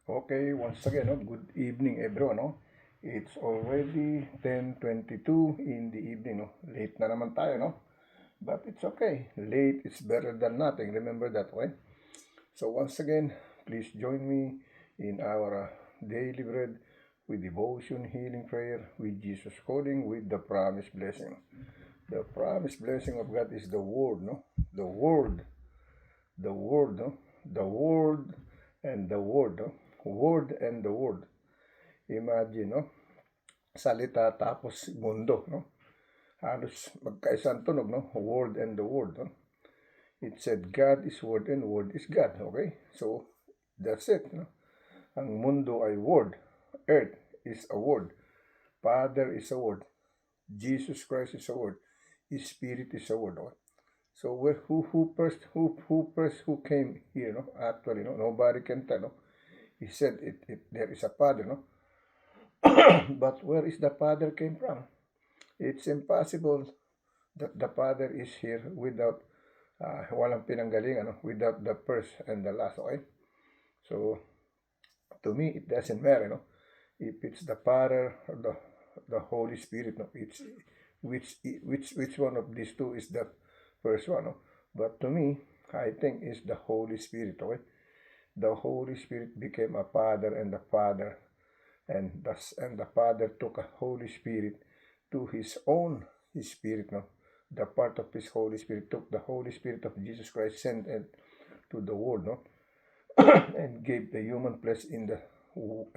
Okay, once again, good evening everyone. It's already 10:22 in the evening. Late na naman tayo, no? But it's okay. Late is better than nothing. Remember that, okay? So once again, please join me in our daily bread with devotion, healing prayer, with Jesus calling, with the promised blessing. The promised blessing of God is the word, no? The word, the word, no? The word and the word, no? Word and the word. Imagine, no? Salita tapos mundo, no? Halos magkaisang tunog, no? Word and the word, no? It said God is word and word is God, okay? So, that's it, no? Ang mundo ay word. Earth is a word. Father is a word. Jesus Christ is a word. His Spirit is a word, okay? So who came here, no? Actually, no, nobody can tell, no? He said there is a Father, no? But where is the Father came from? It's impossible that the Father is here without walang pinanggalingan, no? Without the first and the last, okay? So to me, it doesn't matter, no? If it's the Father or the Holy Spirit, no? It's which one of these two is the first one, no? But to me, I think it's the Holy Spirit, okay? The Holy Spirit became a Father, and the Father and the Father took a Holy Spirit to his own his Spirit, no? The part of his Holy Spirit took the Holy Spirit of Jesus Christ, sent it to the world, no? And gave the human flesh in the womb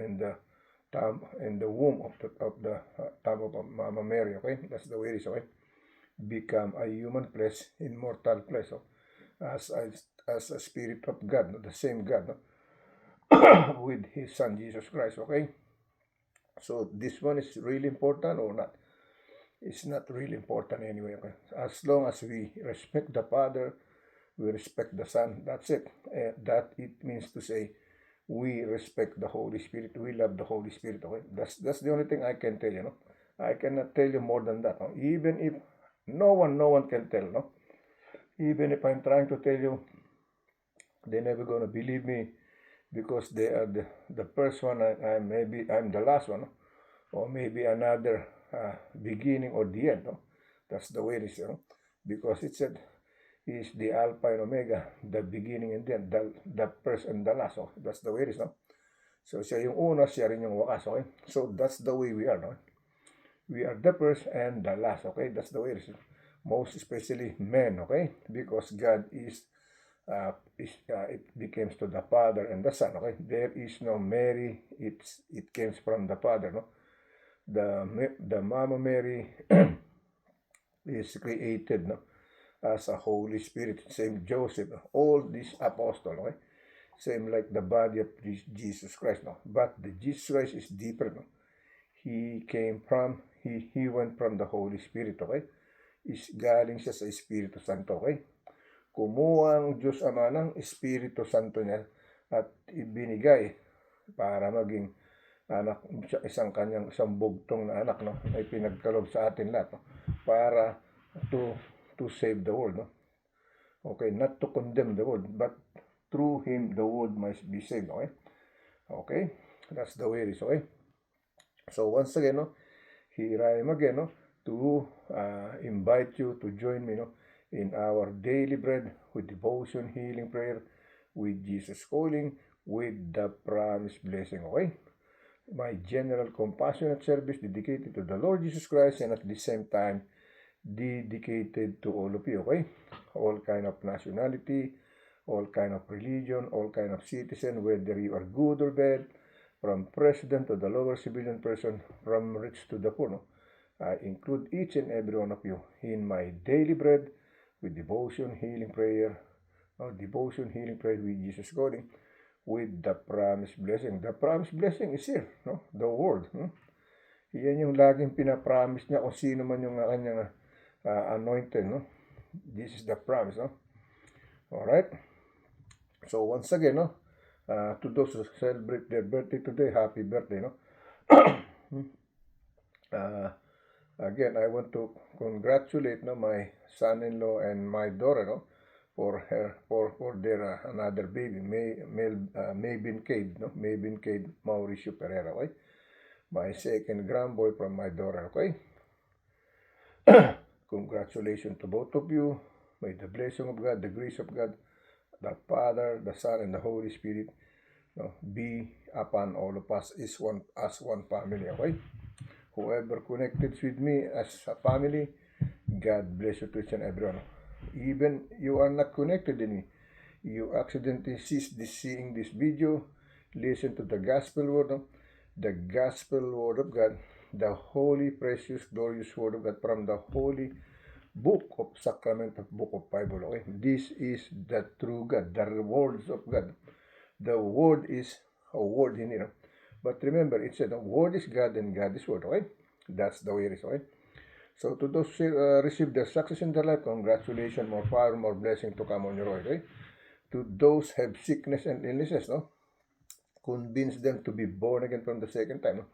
of the time of Mama Mary, okay? That's the way it is, okay? Become a human flesh, immortal flesh, oh? as a Spirit of God, no? The same God, no? With his Son Jesus Christ, okay? So this one is really important or not? It's not really important anyway, okay? As long as we respect the Father, we respect the Son, that's it. That it means to say we respect the Holy Spirit, we love the Holy Spirit, okay? That's the only thing I can tell you, no? I cannot tell you more than that, no? Even if no one can tell, no? Even if I'm trying to tell you, they're never gonna believe me because they are the first one, maybe I'm the last one, no? Or maybe another beginning or the end, no? That's the way it is, no? Because it said he is the Alpha and Omega, the beginning and the end, the first and the last. So that's the way it is, no? So siya yung una, siya rin yung wakas, okay? So that's the way we are, no? We are the first and the last, okay? That's the way it is. Most especially men, okay? Because God it becomes to the Father and the Son, okay? There is no Mary, it comes from the Father, no? The Mama Mary is created, no? As a Holy Spirit, same Joseph, all these apostles, okay? Same like the body of Jesus Christ, no? But the Jesus Christ is different, no? He went from the Holy Spirit, okay? Galing siya sa Espiritu Santo, okay? Kumuha ang Diyos Ama ng Espiritu Santo niya at ibinigay para maging anak, isang bugtong na anak, no? Ay pinagkaloob sa atin lahat, no? Para to save the world, no? Okay, not to condemn the world, but through him the world must be saved, okay? Okay, that's the way it is, okay? So once again, no, here I am again, no, to invite you to join me, no, in our daily bread with devotion, healing prayer, with Jesus calling, with the promised blessing, okay? My general compassionate service dedicated to the Lord Jesus Christ and at the same time dedicated to all of you, okay? All kind of nationality, all kind of religion, all kind of citizen, whether you are good or bad, from president to the lower civilian person, from rich to the poor, no? I include each and every one of you in my daily bread with devotion, healing prayer, with Jesus calling, with the promised blessing. The promised blessing is here, no? The word, no? Yan yung laging pinapromise niya kung sino man yung kanyang anointed, no? This is the promise, no? Alright? So once again, no? To those who celebrate their birthday today, happy birthday, no? Again, I want to congratulate, no, my son-in-law and my daughter, no, for their another baby, Maybin Cade, no? Maybin Cade Mauricio Pereira, okay? My second grandboy from my daughter, okay? Congratulations to both of you. May the blessing of God, the grace of God, the Father, the Son, and the Holy Spirit, no, be upon all of us as one family, okay? Whoever connected with me as a family, God bless you to each and everyone. Even you are not connected in me, you accidentally seeing this video, listen to the gospel word, no? The gospel word of God, the holy, precious, glorious word of God from the holy book of sacrament of book of Bible. Okay? This is the true God, the words of God. The word is a word in here. But remember, it said the word is God and God is word. Okay? That's the way it is. Okay? So to those who receive the success in their life, congratulations, more power, more blessing to come on your way. Okay? To those have sickness and illnesses, no? Convince them to be born again from the second time.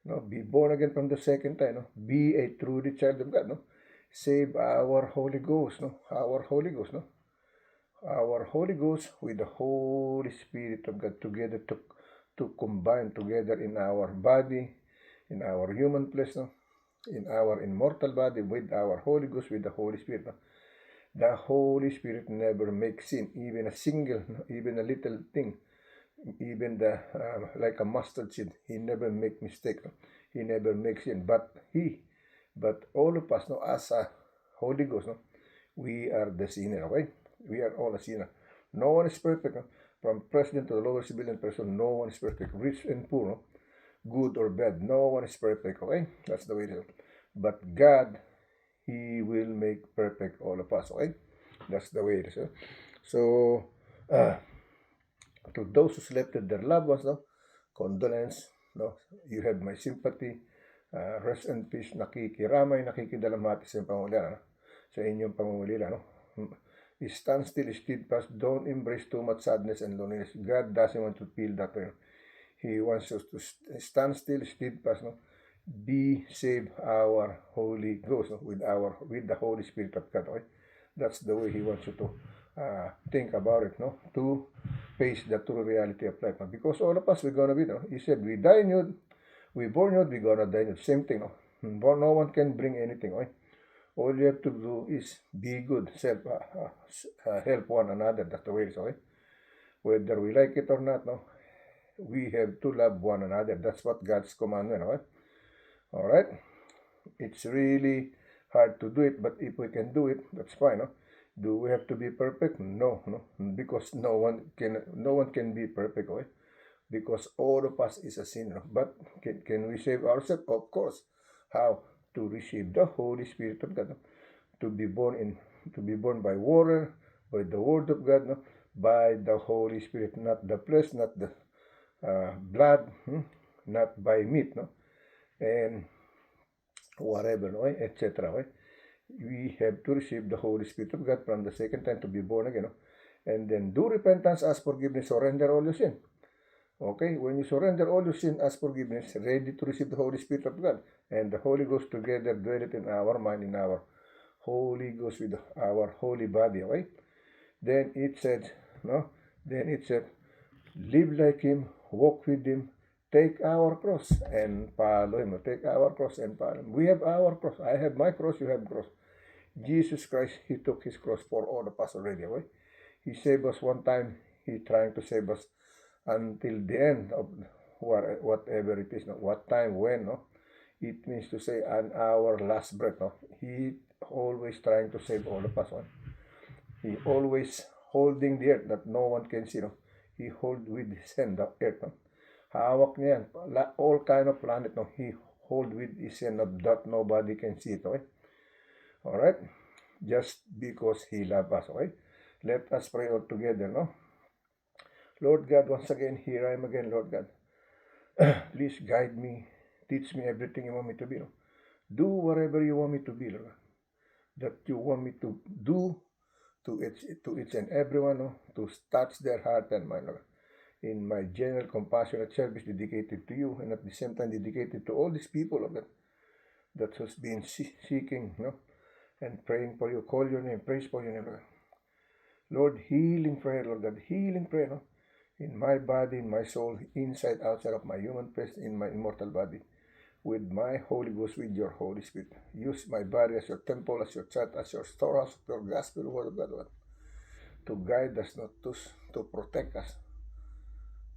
No? Be born again from the second time. No? Be a truly child of God. No? Save our Holy Ghost. No? Our Holy Ghost. No? Our Holy Ghost with the Holy Spirit of God together to combine together in our body, in our human flesh, no? In our immortal body with our Holy Ghost with the Holy Spirit. No? The Holy Spirit never makes sin, even a single, even a little thing, even the like a mustard seed. He never make mistake. No? He never makes sin. But all of us, no, as a Holy Ghost, no, we are the sinner. Okay, we are all a sinner. No one is perfect. No? From president to the lowest civilian person, no one is perfect. Rich and poor, no? Good or bad, no one is perfect. Okay, that's the way it is. But God, He will make perfect all of us. Okay, that's the way it is. So, to those who selected their loved ones, no, condolence, no, you have my sympathy. Rest in peace, nakikiramay, nakikidalamhati sa pangulila, no? Sa inyong pangungulila, no? Stand still, steadfast, don't embrace too much sadness and loneliness. God doesn't want to feel that way. He wants us to stand still, steadfast, no? Be save our Holy Ghost, no? with the Holy Spirit of God. Okay? That's the way He wants you to think about it, no? To face the true reality of life. No? Because all of us, we're gonna be, no? He said, we die nude, we born nude, we gonna die nude. Same thing, no? No one can bring anything, okay? All you have to do is be good, help one another. That's the way it is, okay? Whether we like it or not, no? We have to love one another. That's what God's commandment, okay? All right? It's really hard to do it, but if we can do it, that's fine, no? Do we have to be perfect? No, because no one can be perfect, okay? Because all of us is a sinner. But can we save ourselves? Of course. How? To receive the Holy Spirit of God, no? to be born by water, by the Word of God, no? By the Holy Spirit, not the flesh, not the blood, not by meat, no? And whatever, no? Etc. Right? We have to receive the Holy Spirit of God from the second time to be born again, no? And then do repentance, ask forgiveness, surrender all your sin. Okay, when you surrender all your sin, ask forgiveness, ready to receive the Holy Spirit of God, and the Holy Ghost together dwell it in our mind, in our Holy Ghost with our holy body. Okay, then it said, no, then it said, live like Him, walk with Him, take our cross and follow Him. Take our cross and follow Him. We have our cross. I have my cross. You have cross. Jesus Christ, He took His cross for all of us already. Okay, He saved us one time. He trying to save us until the end of whatever it is, no? What time, when, no? It means to say on our last breath, no? He always trying to save all of us, no? He always holding the earth that no one can see, no? He hold with his hand the earth, no? Hawak niya yan. All kind of planet, no? He hold with his hand that nobody can see it, okay? Alright? Just because He loves us, okay? Let us pray all together, no? Lord God, once again, here I am again, Lord God. Please guide me, teach me everything You want me to be. No? Do whatever You want me to be, Lord. That You want me to do to each and everyone, no? To touch their heart and mind, Lord. In my general compassionate service dedicated to You, and at the same time dedicated to all these people, Lord, that has been seeking, no? And praying for You, call Your name, praise for Your name, Lord. Lord, healing prayer, Lord God, healing prayer, no? In my body, in my soul, inside, outside of my human flesh, in my immortal body, with my Holy Ghost, with your Holy Spirit. Use my body as your temple, as your church, as your storehouse of your gospel, word of God, Lord, to guide us, not to protect us,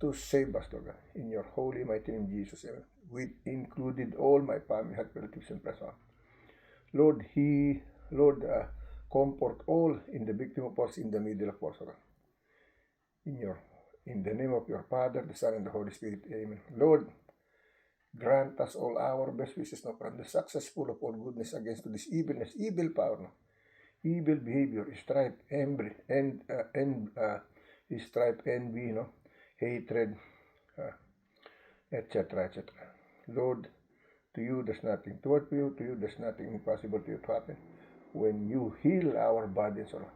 to save us, Lord God, in your holy, mighty name, Jesus, amen. With included all my family, health, relatives, and friends. Lord, Lord, comfort all in the victim of wars in the middle of wars, Lord. In the name of your Father, the Son, and the Holy Spirit, amen. Lord, grant us all our best wishes, no, from the successful of all goodness against this evilness, evil power, no, evil behavior, strife, envy, strife, envy, no, hatred, etc., etc. Lord, to you there's nothing toward you, to you there's nothing impossible to you to happen. When you heal our bodies, Lord,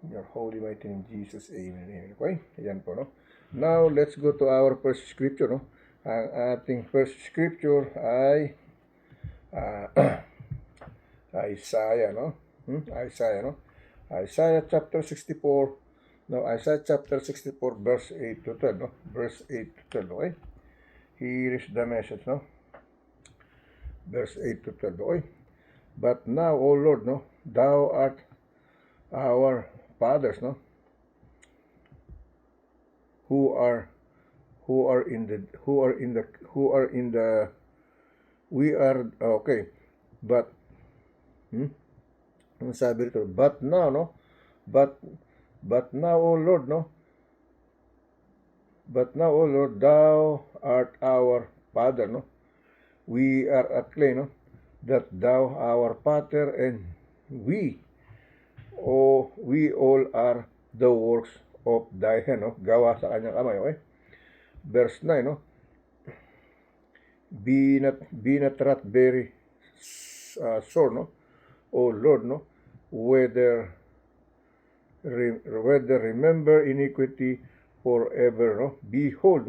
in your holy mighty name, Jesus, amen, amen. Okay? Ayan po, no? Now, let's go to our first scripture, no? Ang ating first scripture ay Isaiah, no? Isaiah, no? Isaiah chapter 64. No, Isaiah chapter 64, verse 8 to 12, no? Verse 8 to 12, okay? Here is the message, no? Verse 8 to 12, okay? But now, O Lord, no? Thou art our fathers, no? Who are in the we are okay, but ang sabi rito, but now, no, but now, O Lord, no, but now, O Lord, thou art our Father, no, we are at clay, no, that thou our Father, and we all are the works of thy hand, no, gawa sa kanyang kamay, okay? Verse 9, no, be not wrath very sore, no, O Lord, no, whether remember iniquity forever, no, behold,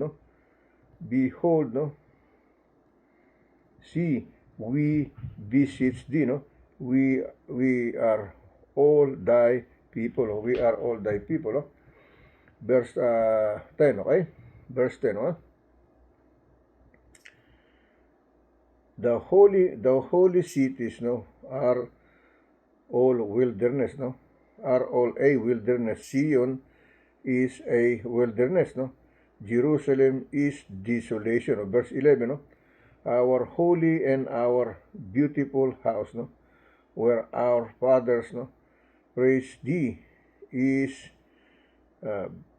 no, see, we beseech thee, no, we are all thy people, no? We are all thy people, no? Verse 10, okay? Verse 10, no? The holy cities, no, are all wilderness, no? Are all a wilderness. Zion is a wilderness, no? Jerusalem is desolation, no? Verse 11, no? Our holy and our beautiful house, no, where our fathers, no, praise thee, is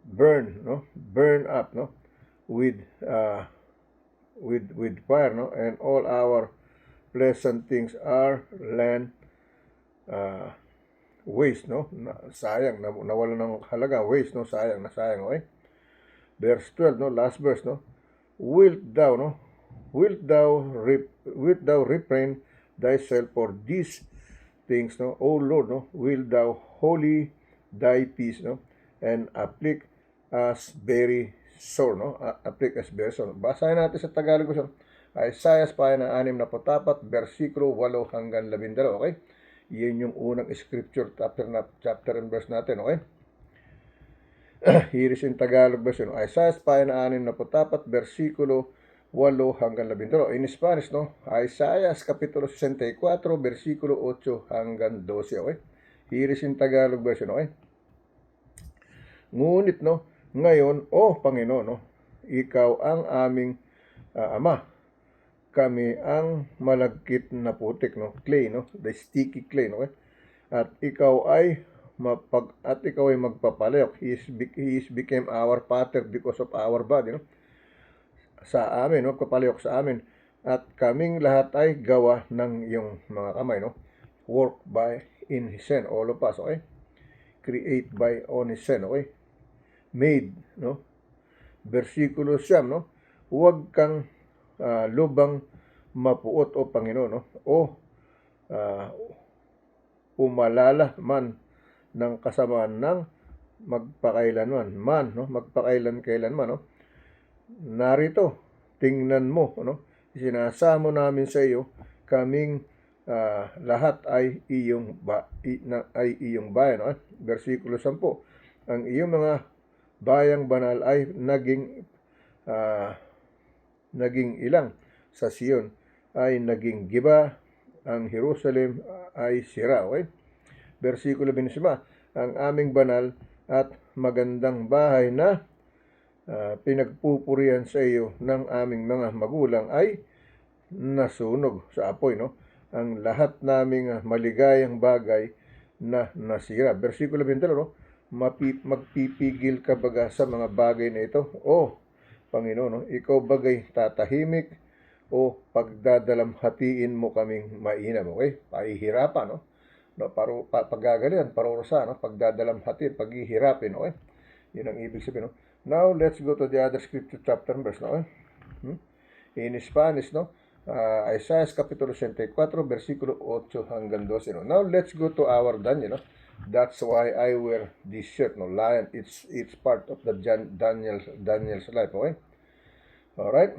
burn up, no, with fire, no, and all our pleasant things are land waste, no, sayang, nawala ng halaga, waste, no, sayang, okay? Verse 12, no, last verse, no, wilt thou refrain thyself for these things, no, O Lord, no, wilt thou holy thy peace, no, and afflict us very sore, no, afflict us very sore. Basahin natin sa Tagalog, so, Isaiah na 64, versikulo 8 hanggang 12, okay? Yan yung unang scripture, chapter and verse natin, okay? Here is in Tagalog version, Isaiah na 64, versikulo 8 hanggang 12. In Spanish, no, Isaiah kapitulo 64, versikulo 8 hanggang 12, okay? Here is in Tagalog version, okay? Ngunit, no, ngayon, O Panginoon, no, ikaw ang aming Ama. Kami ang malagkit na putik, no, clay, no, the sticky clay, no, okay? At ikaw ay magpapalayok. He became our Father because of our body, no? Sa amin, no, magpapalayok sa amin. At kaming lahat ay gawa ng iyong mga kamay, no? Work by in His hand, all of us, okay? Create by on His hand, okay? Made, no? Versikulo 9, no? Huwag kang lubang mapuot, O Panginoon, no? O umalala man ng kasamaan ng magpakailanman, no? Magpakailan-kailanman, no? Narito, tingnan mo, no? Sinasamo namin sa iyo kaming lahat ay iyong bayan. No? Versikulo 10, ang iyong mga bayang banal ay naging ilang sa Sion, ay naging giba, ang Jerusalem ay sira. Okay? Versikulo 25, ang aming banal at magandang bahay na pinagpupurihan sa iyo ng aming mga magulang ay nasunog sa apoy. No? Ang lahat naming maligayang bagay na nasira. Versikulo 22, no? Magpipigil ka baga sa mga bagay na ito? O Panginoon, no? Ikaw bagay tatahimik o pagdadalamhatiin mo kaming mainam. Okay? Pahihirapan, no? Paggagalian, parurusa, no? Pagdadalamhatin, paghihirapin. Okay? Yun ang ibig sabihin. No? Now, let's go to the other scripture chapter and verse. No? In Spanish, no? Isaiah Kapitulo 64, versikulo 8 hanggang 12. No? Now, let's go to our Daniel. No? That's why I wear this shirt. No? Lion, it's part of the Daniel's life. Okay? Alright?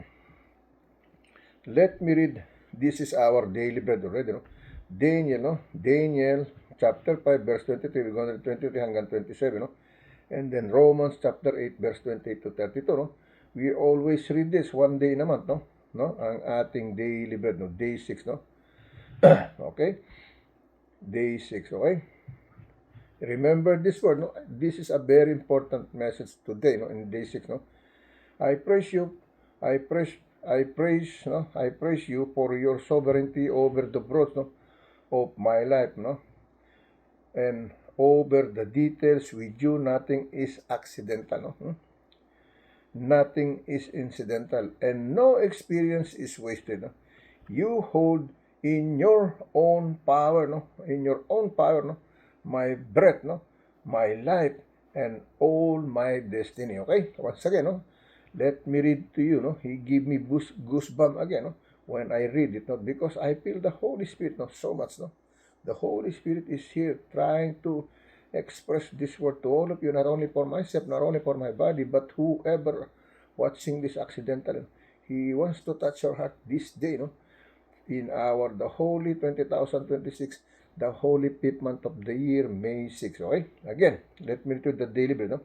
Let me read. This is our daily bread already. No? Daniel, no? Daniel chapter 5, verse 23. We're going to 23 hanggang 27. No? And then Romans chapter 8, verse 28 to 32. No? We always read this one day in a month. No? No? Ang ating daily bread. No? Day 6. No? Okay? Day 6. Okay? Remember this word. No? This is a very important message today. No? In day 6. No? I praise you. I praise you for your sovereignty over the growth, no, of my life, no, and over the details with you. Nothing is accidental, no. Nothing is incidental, and no experience is wasted. No? You hold in your own power, no, my breath, no, my life, and all my destiny. Okay, once again, no. Let me read to you, no? He give me goosebumps again, no? When I read it, no? Because I feel the Holy Spirit, no? So much, no? The Holy Spirit is here trying to express this word to all of you, not only for myself, not only for my body, but whoever watching this accidentally. He wants to touch your heart this day, no? In the holy 20,026, the holy 5th month of the year, May 6, okay? Again, let me read the daily bread, no?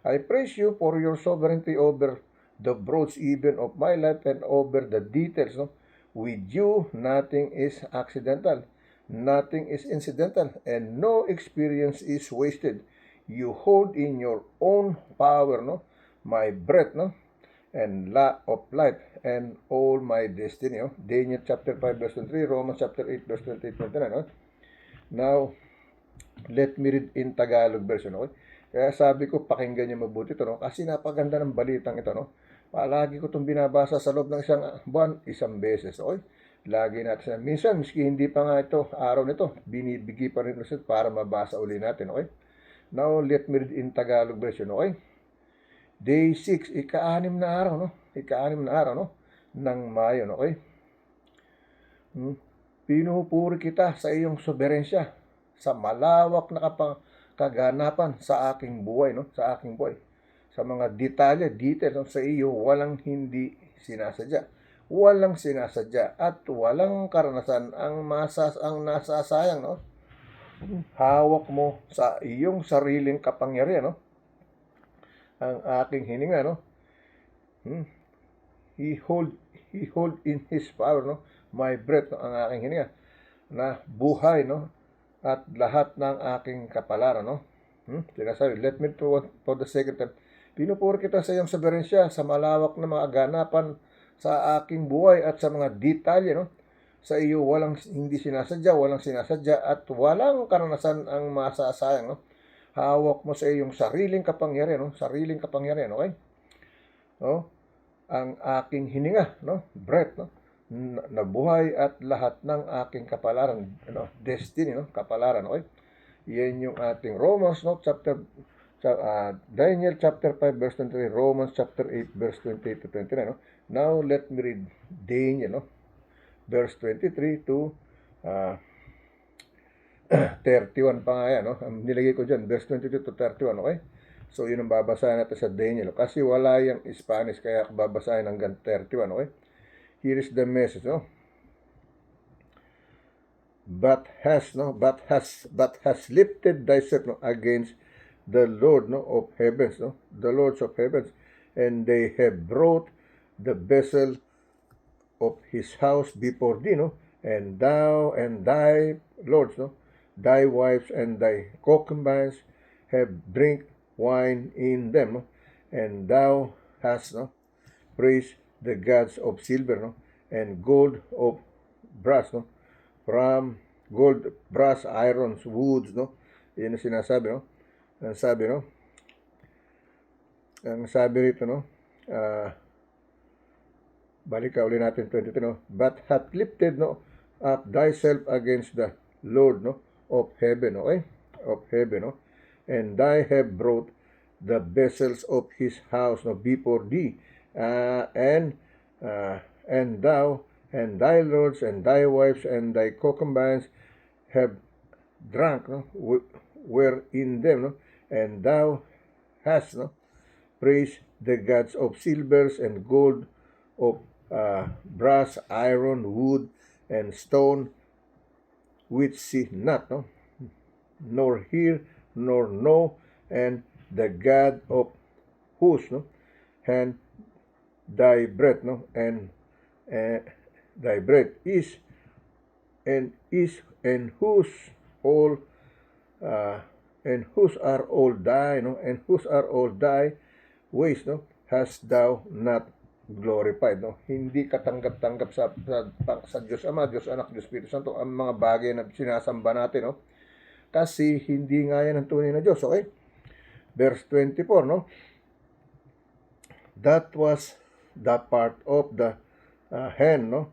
I praise you for your sovereignty over the broads even of my life and over the details. No? With you, nothing is accidental, nothing is incidental, and no experience is wasted. You hold in your own power, no, my breath, no, and of life, and all my destiny. No? Daniel chapter 5, verse 23, Romans chapter 8, verse 28, 29. No? Now, let me read in Tagalog version. Okay? Kaya sabi ko, pakinggan niyo mabuti ito, no? Kasi napaganda ng balitang ito, no? Palagi ko itong binabasa sa loob ng isang buwan, isang beses, okay? Lagi natin. Minsan, miski hindi pa nga ito, araw nito, binibigay pa rin ulit para mabasa uli natin, okay? Now, let me read in Tagalog version, okay? Day 6, ika-6 na araw, no? Ika-6 na araw, no? Ng Mayo, okay? Pinupuri kita sa iyong soberensya, sa malawak na kaganapan sa aking buhay, no? Sa aking buhay. Sa mga details, no? Sa iyo, walang hindi sinasadya. Walang sinasadya at walang karanasan ang nasasayang, no? Hawak mo sa iyong sariling kapangyarihan, no? Ang aking hininga, no? He hold in his power, no? My breath, no? Ang aking hininga na buhay, no? At lahat ng aking kapalaran, no? Sinasabi, let me for the second time, pinupuri kita sa iyong soberensya, sa malawak na mga ganapan sa aking buhay at sa mga detalye, no? Sa iyo walang hindi sinasadya, walang sinasadya at walang karanasan ang masasayang, no? Hawak mo sa iyong sariling kapangyarihan, no? Sariling kapangyarihan, okay? No? Ang aking hininga, no? Breath, no? Na buhay at lahat ng aking kapalaran, ano, destiny, no, kapalaran, okay? Yan yung ating Romans, no, Daniel chapter 5 verse 23, Romans chapter 8 verse 28 to 29, no? Now let me read Daniel, no, verse 23 to 31 pa nga yan, no? Nilagay ko dyan, verse 22 to 31, okay? So yun ang babasahin natin sa Daniel, kasi wala yung Spanish, kaya babasahin hanggang 31, okay? Here is the message, no? but has lifted thyself, no, against the Lord, no, of heavens, no, the lords of heavens, and they have brought the vessel of his house before thee, no, and thou and thy lords, no, thy wives and thy concubines have drink wine in them, no, and thou hast, no, praised the gods of silver, no, and gold of brass, no, from gold, brass, irons, woods, no. Yan ang sinasabi, no. Ang sabi, no, ang sabi rito, no, balik ka uli natin 22, no, but hath lifted, no, up thyself against the Lord, no, of heaven, okay, of heaven, no, and thy have brought the vessels of his house, no, before thee, and thou and thy lords and thy wives and thy concubines have drunk, no, were in them, no, and thou hast, no, praised the gods of silvers and gold, of brass, iron, wood, and stone, which see not, no, nor hear, nor know, and the God of whose, no, hand thy breath, no, and thy breath is, and whose all and whose are all thy, no, and whose are all thy ways, no, hast thou not glorified, no. Hindi katanggap-tanggap sa Diyos Ama, Diyos Anak, Diyos Espiritu Santo ang mga bagay na sinasamba natin, no, kasi hindi nga yan ang tunay na Diyos, okay? Verse 24, no, that was the part of the hand, no,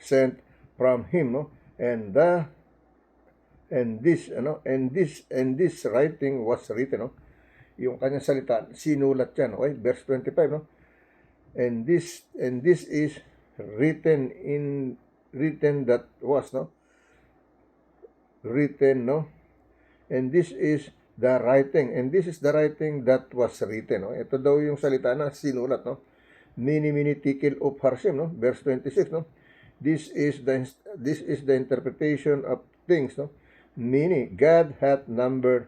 sent from him, no, and this writing was written, no, yung kanyang salita sinulat yan, okay? Verse 25, no, and this is written that was, no, written, no, and this is the writing, that was written, no. Ito daw yung salita na sinulat, no, mini tikel of Harsim, no. Verse 26, no, this is the interpretation of things, no, meaning God hath numbered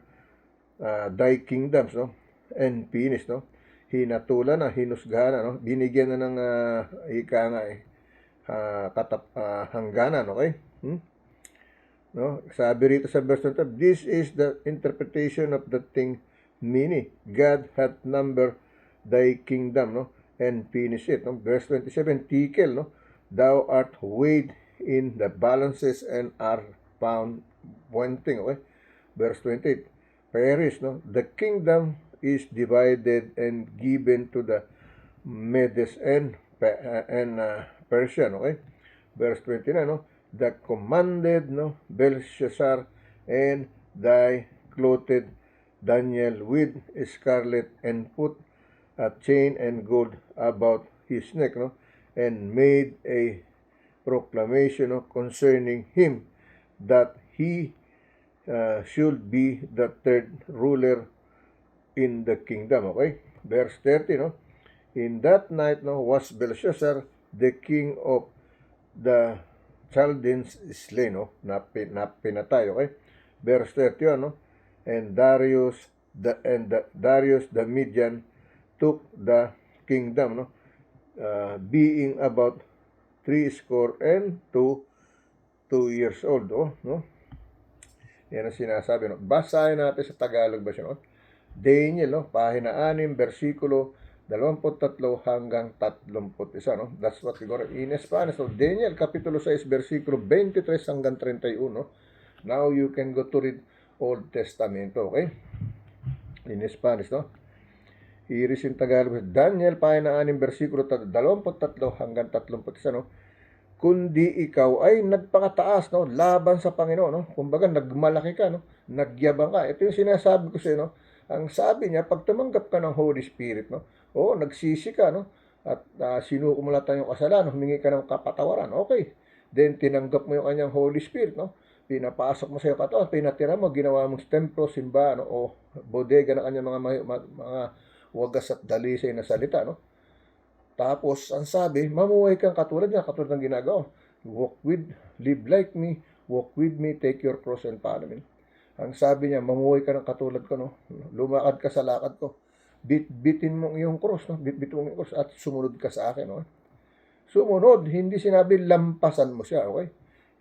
thy kingdoms, no, and finished, no, hinatulan na, hinusgahan na, no, binigyan na ng hangganan, okay? No, sabi rito sa verse 20, this is the interpretation of the thing, meaning God hath numbered thy kingdom, no, and finish it, no. Verse 27, tikel, no, thou art weighed in the balances and are found wanting, okay? Verse 28, perish, no, the kingdom is divided and given to the Medes and Persian, okay? Verse 29, no, the commanded, no, Belshazzar, and thy clothed Daniel with scarlet, and put a chain and gold about his neck, no, and made a proclamation, no, concerning him, that he should be the third ruler in the kingdom, okay? Verse 30, no, in that night, no, was Belshazzar, the king of the Chaldeans, slain, no, na pinatay, okay? Verse 31, no, and Darius the Median took the kingdom, no, being about 62 years old, oh, no. Yan ang sinasabi, no. Basahin natin sa Tagalog ba siya, no? Daniel, no, pahina 6, versikulo 23 hanggang 31, no? That's what we got in Spanish. So, Daniel, kapitulo 6, versikulo 23 hanggang 31, no? Now, you can go to read Old Testament, okay? In Spanish, no? Here is in Tagalog. Daniel, pahina 6, versikulo 23 hanggang 31, no? Kundi ikaw ay nagpakataas, no, laban sa Panginoon, no? Kumbaga, nagmalaki ka, no? Nagyabang ka. Ito yung sinasabi ko sa iyo, no? Ang sabi niya, pag tumanggap ka ng Holy Spirit, no, nagsisi ka, no, at sinuko mo lahat yung kasalanan, humingi ka ng kapatawaran, okay. Then, tinanggap mo yung kanyang Holy Spirit, no, pinapasok mo sa iyo katawan, pinatira mo, ginawa mong templo, simbahan, no, o bodega ng kanyang mga wagas at dalisay na salita, no. Tapos, ang sabi, mamuhay kang katulad niya, katulad ng ginagawa. live like me, walk with me, take your cross and follow me. Ang sabi niya, mamuhay ka ng katulad ko, no? Lumakad ka sa lakad ko. Bitin mo yung cross, no? Bit mo yung cross at sumunod ka sa akin, no? Sumunod, hindi sinabi lampasan mo siya, okay?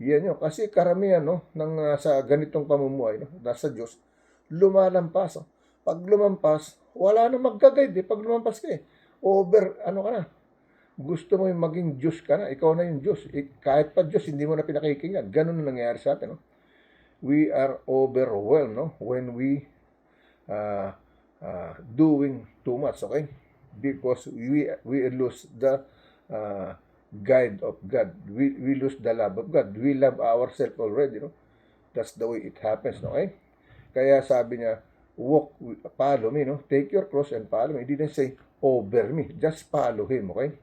Yan yun. Kasi karamihan, no, sa ganitong pamumuhay, no, nasa Diyos, lumalampas. No? Pag lumampas, wala na magka-guide. Pag lumampas ka, ano ka na, gusto mo yung maging Diyos ka na, ikaw na yung Diyos. Kahit pa Diyos, hindi mo na pinakikinggan. Ganun na nangyayari sa atin, no? We are overwhelmed, no, when we doing too much, okay? Because we lose the guide of God. We lose the love of God. We love ourselves already, no? That's the way it happens, no? Okay? Kaya sabi niya, follow me, no? Take your cross and follow me. He didn't say, over me. Just follow Him, okay?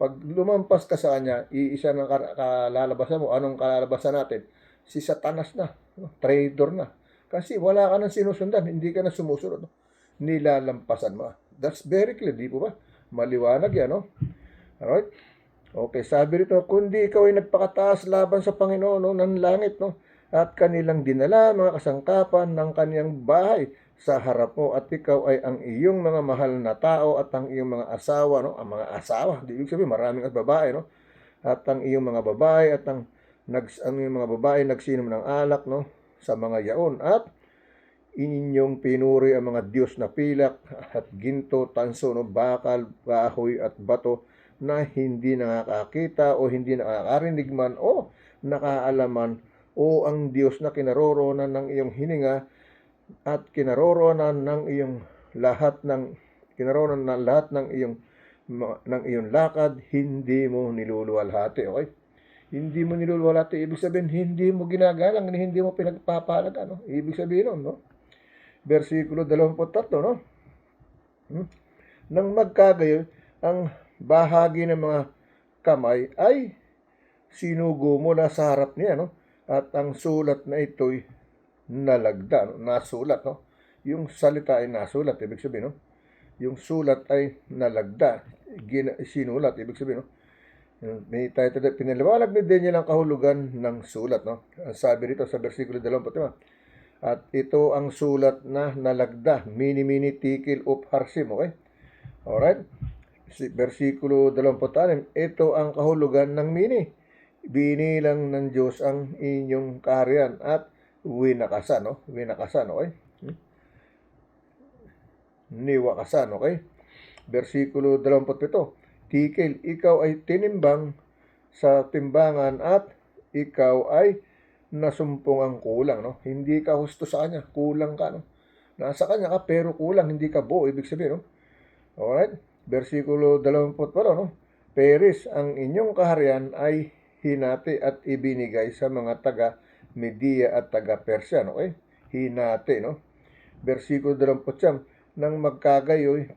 Pag lumampas ka sa Kanya, iisa ng kalalabasan mo. Anong kalalabasan natin? Si Satanas na, no? Traitor na. Kasi wala ka nang sinusundan, hindi ka na sumusunod, no? Nilalampasan mo. That's very clear, di po ba? Maliwanag yan, no? Alright? Okay, sabi rito, kundi ikaw ay nagpakataas laban sa Panginoon, no, ng langit, no, at kanilang dinala mga kasangkapan ng kaniyang bahay sa harap mo, at ikaw ay ang iyong mga mahal na tao at ang iyong mga asawa, no, ang mga asawa, di ibig sabihin maraming babae, no, at ang iyong mga babae at ang iyong mga babae nagsinom ng alak, no, sa mga yaon, at inyong pinuri ang mga Diyos na pilak at ginto, tanso, no, bakal, kahoy at bato na hindi nakakakita o hindi nakakarinig man o nakaalaman, o ang Diyos na kinaroroonan ng iyong hininga at kinaroroonan ng iyong lahat ng iyong lakad, hindi mo niluluwalhati, okay? Hindi mo niluluwalhati, ibig sabihin hindi mo ginagalang, hindi mo pinagpapalaga, no? Ibig sabihin nun, no? Versikulo 23, no? Nang magkagayon, ang bahagi ng mga kamay ay sinugo mo na sa harap niya, no? At ang sulat na ito'y nalagda, no? Nasulat, no? Yung salita ay nasulat, ibig sabihin, no? Yung sulat ay nalagda, sinulat, ibig sabihin, no? May title, pinaliwanag ni Daniel ang kahulugan ng sulat, no? Sabi rito sa versikulo 25, at ito ang sulat na nalagda, mini tikil of harsim, okay? Alright? Versikulo 26, ito ang kahulugan ng mini. Binilang ng Diyos ang inyong kaharian at winakasan, no? Winakasan, okay? Niwakasan, okay? Versikulo 27, tikil, ikaw ay tinimbang sa timbangan at ikaw ay nasumpong ang kulang, no? Hindi ka husto sa Kanya, kulang ka, no? Nasa Kanya ka pero kulang, hindi ka buo, ibig sabihin, no? Alright? Versikulo 28, no? Peris, ang inyong kaharian ay hinati at ibinigay sa mga taga Media at taga Persia, no? Okay? Hinati, no? Versikulo 29, nang magkagayoy,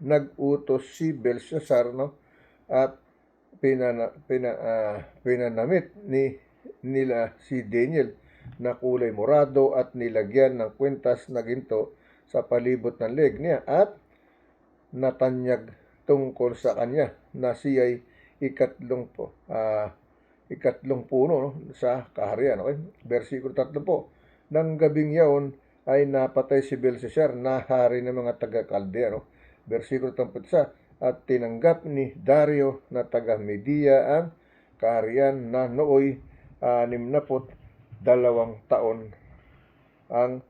nag-utos si Belshazzar, no? At pinanamit nila si Daniel na kulay morado at nilagyan ng kwintas na ginto sa palibot ng leg niya, at natanyag tungkol sa kanya na siya'y ikatlong puno, no, sa kaharian, okay? Versikulo 30, nang gabing yaon ay napatay si Belshazzar na hari ng mga taga-Kaldea, no? Versikulo 31, at tinanggap ni Dario na taga-Media ang kaharian na nooy 62 taon ang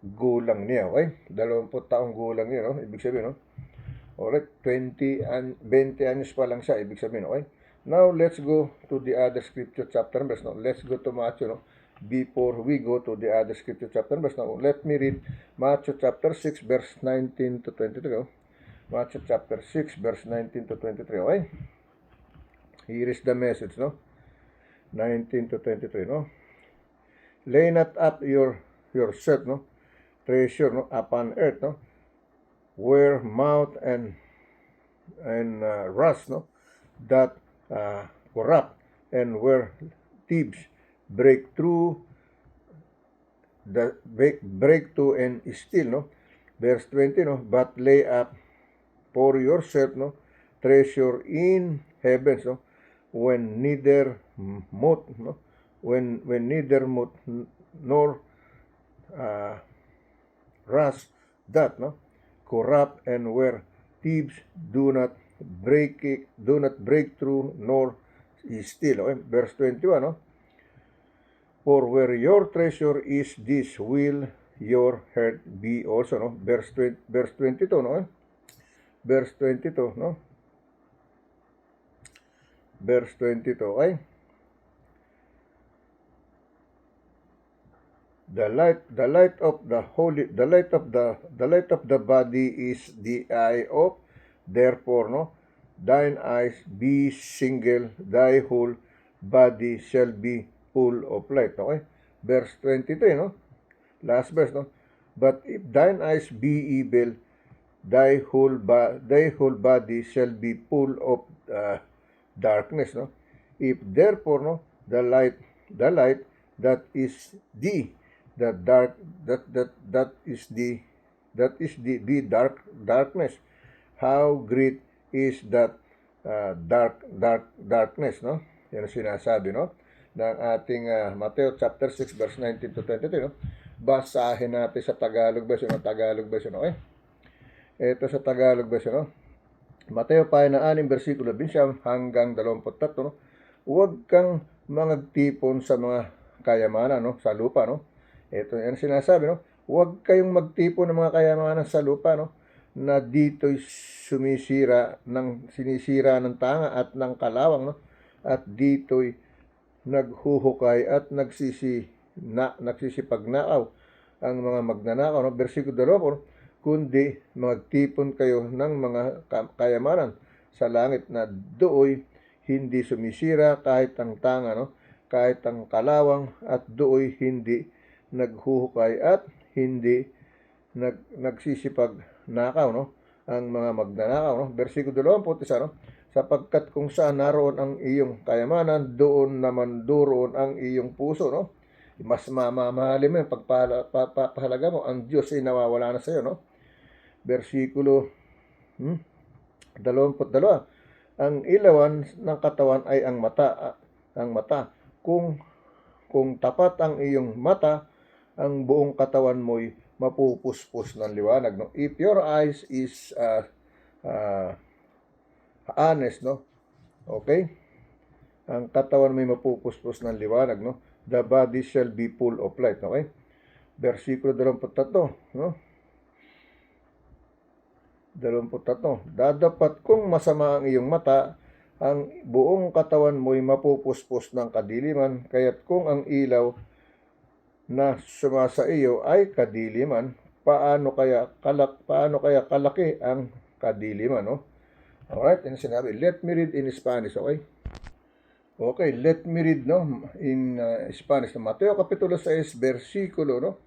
gulang niya, okay? 20 taong gulang niya, no? Ibig sabihin, no? Alright, 20 anyos pa lang siya, ibig sabihin, okay? Now, let's go to the other scripture chapter and verse, no? Let's go to Matthew, no? Before we go to the other scripture chapter and verse, now, let me read Matthew chapter 6, verse 19 to 23, no? Matthew chapter 6, verse 19 to 23, okay? Here is the message, no? 19 to 23, no? Lay not up yourself, no? Treasure, no? Upon earth, no? Where moth and rust, no? That corrupt, and where thieves break through and steal, no? Verse 20, no? But lay up for yourself, no? Treasure in heavens, no? when neither moth, no? When neither moth nor rust that, no? Corrupt, and where thieves do not break through nor steal. Okay? Verse 21, no? For where your treasure is, this will your heart be also, no? Verse 22, no? Verse 22, no? Verse 22, okay? The light of the body is the eye of, therefore, no, thine eyes be single, thy whole body shall be full of light. Okay? Verse 23, no? Last verse, no? But if thine eyes be evil, thy whole body shall be full of darkness, no? If therefore, no, the light that is the darkness, how great is that darkness, no? Yan ang sinasabi, no, ng ating Mateo chapter 6 verse 19 to 22, no? Basahin natin sa Tagalog version, okay? Ito sa Tagalog version, no? Mateo na 6 versikulo 20 hanggang 23, no? Huwag kang magtipon sa mga kayamanan, no, sa lupa, no? Ito yan sinasabi, no? Huwag kayong magtipon ng mga kayamanan sa lupa, no, na dito'y sinisira ng tanga at ng kalawang, no? At dito'y naghuhukay at nagsisipagnakaw ang mga magnanakaw, no? Versikulo 20, kundi magtipon kayo ng mga kayamanan sa langit na dooy hindi sumisira kahit ang tanga, no? Kahit ang kalawang, at dooy hindi naghuhukay at hindi nagsisipagnakaw, no? Ang mga magnanakaw, no? Versikulo 21, no? Sapagkat kung saan naroon ang iyong kayamanan, doon naman ang iyong puso, no? Mas mamahalin mo yung pagpapahalaga mo, ang Diyos ay nawawala na sa iyo, no? Versikulo 22, ang ilawan ng katawan ay ang mata. Kung tapat ang iyong mata, ang buong katawan mo'y mapupuspos ng liwanag, no? If your eyes is honest, no? Okay? Ang katawan may mapupuspos ng liwanag, no? The body shall be full of light, okay? Versikulo 23, no? 23, dadapat kung masama ang iyong mata, ang buong katawan mo'y mapupuspos ng kadiliman, kaya't kung ang ilaw na sumasa iyo ay kadiliman, paano kaya kalaki ang kadiliman, no? Alright, and sinabi, let me read in Spanish, okay? Okay, let me read, no, in Spanish. Mateo Kapitulo 6, versikulo, no,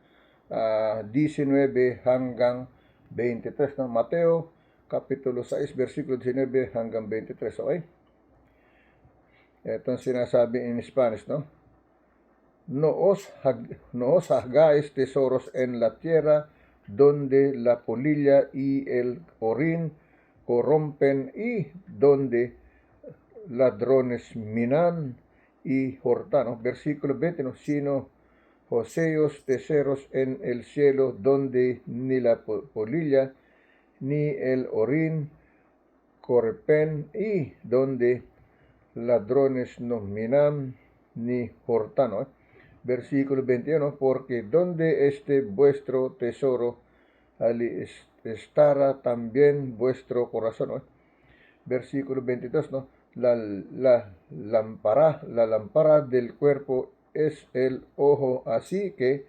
19 hanggang 23, no? Mateo Kapitulo 6, versikulo 19 hanggang 23, okay? Ito ang sinasabi in Spanish, no? No os hagáis tesoros en la tierra, donde la polilla y el orín corrompen, y donde ladrones minan y hurtan, ¿no? Versikulo 20, no? Sino poseos tesoros en el cielo, donde ni la polilla ni el orín corrompen, y donde ladrones no minan ni hurtan, ¿no? Versikulo 21, porque donde esté vuestro tesoro, allí estará también vuestro corazón, ¿no? Versículo 22, ¿no? La lámpara del cuerpo es el ojo, así que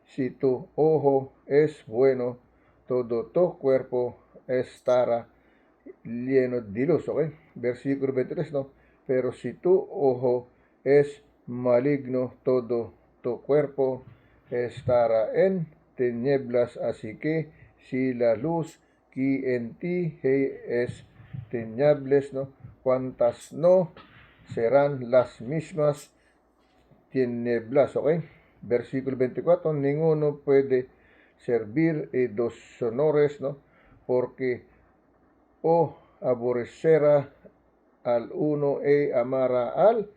si tu ojo es bueno, todo tu cuerpo estará lleno de luz, ¿ok? Versículo 23, ¿no? Pero si tu ojo es maligno, todo tu cuerpo estará en tinieblas, así que si la luz que en ti es tinieblas, ¿no? ¿Cuántas no serán las mismas tinieblas? ¿Ok? Versículo 24, ninguno puede servir dos honores, ¿no? Porque o aborrecerá al uno amara al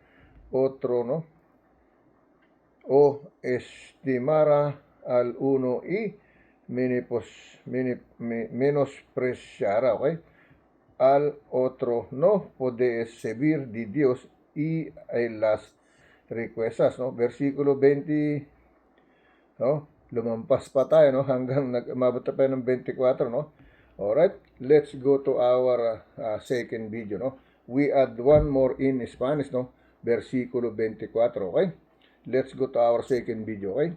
otro, ¿no? O estimara al uno y menospreciara, ¿ok? Al otro no puede servir de Dios y las riquezas, ¿no? Versikulo 20, no? Lumampas pa tayo, no? Hanggang umabot na pa ng 24, no? Alright, let's go to our second video, no? We add one more in Spanish, no? Versikulo 24, okay? Let's go to our second video, okay?